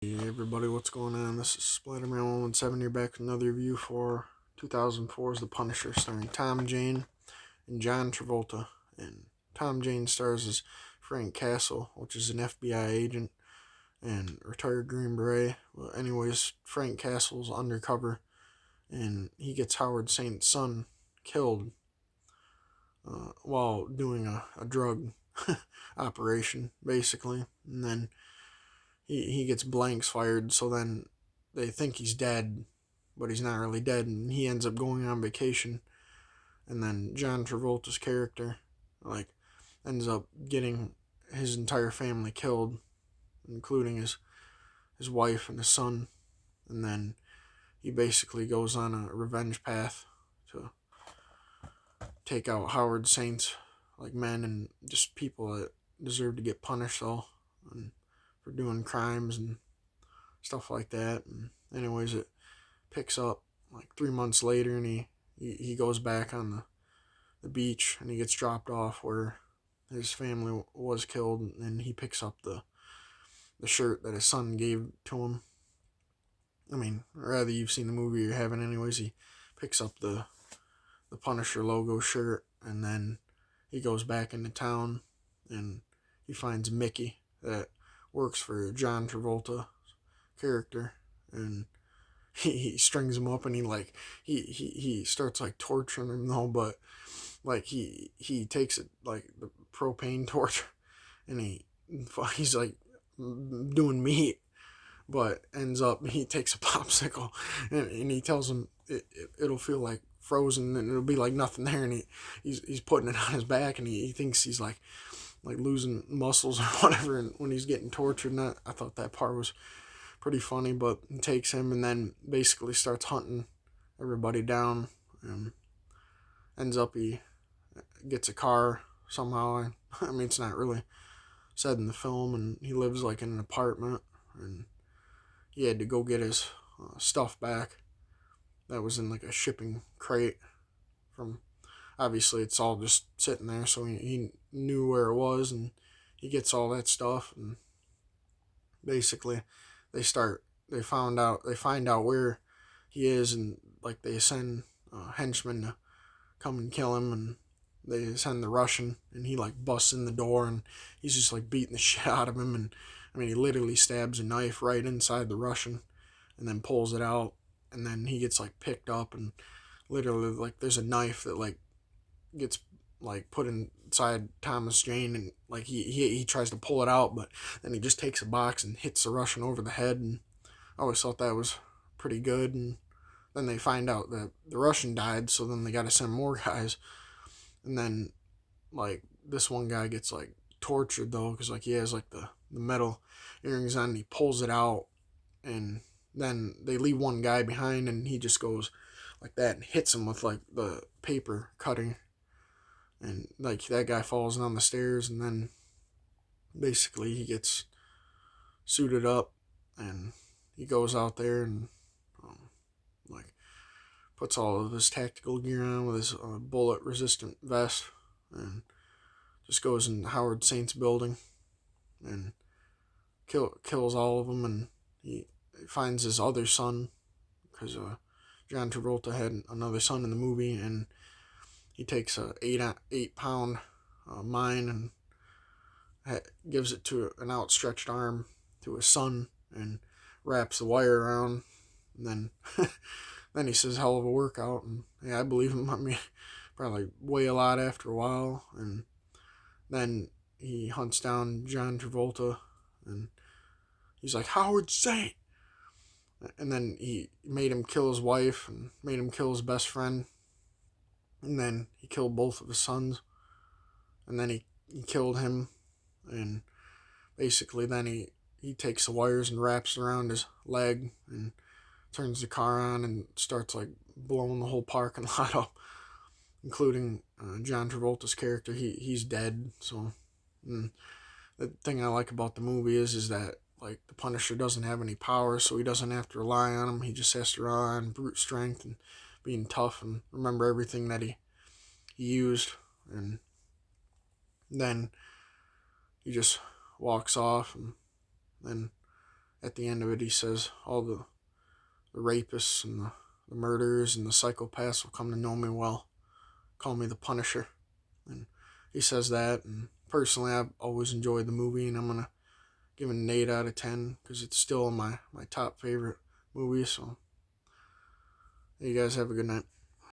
Hey everybody, what's going on? This is Spider-Man 117 here, back with another review for 2004's The Punisher, starring Tom Jane and John Travolta. And Tom Jane stars as Frank Castle, which is an FBI agent and retired Green Beret. Well, anyways, Frank Castle's undercover, and he gets Howard Saint's son killed while doing a drug operation, basically. And then he gets blanks fired, so then they think he's dead, but he's not really dead, and he ends up going on vacation. And then John Travolta's character, ends up getting his entire family killed, including his wife and his son. And then he basically goes on a revenge path to take out Howard Saint's men and just people that deserve to get punished, though, and for doing crimes and stuff like that. And anyways, it picks up 3 months later, and he goes back on the beach, and he gets dropped off where his family was killed, and he picks up the shirt that his son gave to him. I mean, rather you've seen the movie or you haven't, anyways. He picks up the Punisher logo shirt, and then he goes back into town, and he finds Mickey that works for John Travolta's character, and he strings him up, and he starts torturing him, though, but he takes it the propane torch, and he's doing meat, but ends up he takes a popsicle, and he tells him it'll feel like frozen, and it'll be like nothing there, and he's putting it on his back, and he thinks he's losing muscles or whatever, and when he's getting tortured. And I thought that part was pretty funny, but he takes him and then basically starts hunting everybody down, and ends up he gets a car somehow. I mean, it's not really said in the film, and he lives in an apartment, and he had to go get his stuff back that was in a shipping crate from, obviously it's all just sitting there, so he knew where it was, and he gets all that stuff, and basically they find out where he is, and they send henchmen to come and kill him, and they send the Russian, and he busts in the door, and he's just beating the shit out of him, and I mean, he literally stabs a knife right inside the Russian and then pulls it out, and then he gets picked up, and literally there's a knife that gets put inside Thomas Jane, and he tries to pull it out, but then he just takes a box and hits the Russian over the head. And I always thought that was pretty good. And then they find out that the Russian died, so then they got to send more guys. And then this one guy gets tortured, though, because he has the metal earrings on, and he pulls it out, and then they leave one guy behind, and he just goes like that and hits him with the paper cutting, and that guy falls down the stairs, and then basically he gets suited up, and he goes out there, and puts all of his tactical gear on with his bullet resistant vest, and just goes in Howard Saint's building and kills all of them. And he finds his other son, because John Travolta had another son in the movie, and he takes a 8-pound mine and gives it to an outstretched arm to his son, and wraps the wire around, and then then he says, hell of a workout. And yeah, I believe him. I mean, probably weigh a lot after a while. And then he hunts down John Travolta, and he's like, Howard Saint. And then he made him kill his wife and made him kill his best friend. And then he killed both of his sons. And then he killed him. And basically then he takes the wires and wraps it around his leg and turns the car on and starts blowing the whole parking lot up, including John Travolta's character. He's dead. So the thing I like about the movie is that the Punisher doesn't have any power, so he doesn't have to rely on him. He just has to rely on brute strength and being tough and remember everything that he used. And then he just walks off, and then at the end of it, he says all the rapists and the murderers and the psychopaths will come to know me well. Call me the Punisher. And he says that, and personally, I've always enjoyed the movie, and I'm going to give it an 8 out of 10, because it's still my top favorite movie, so you guys have a good night.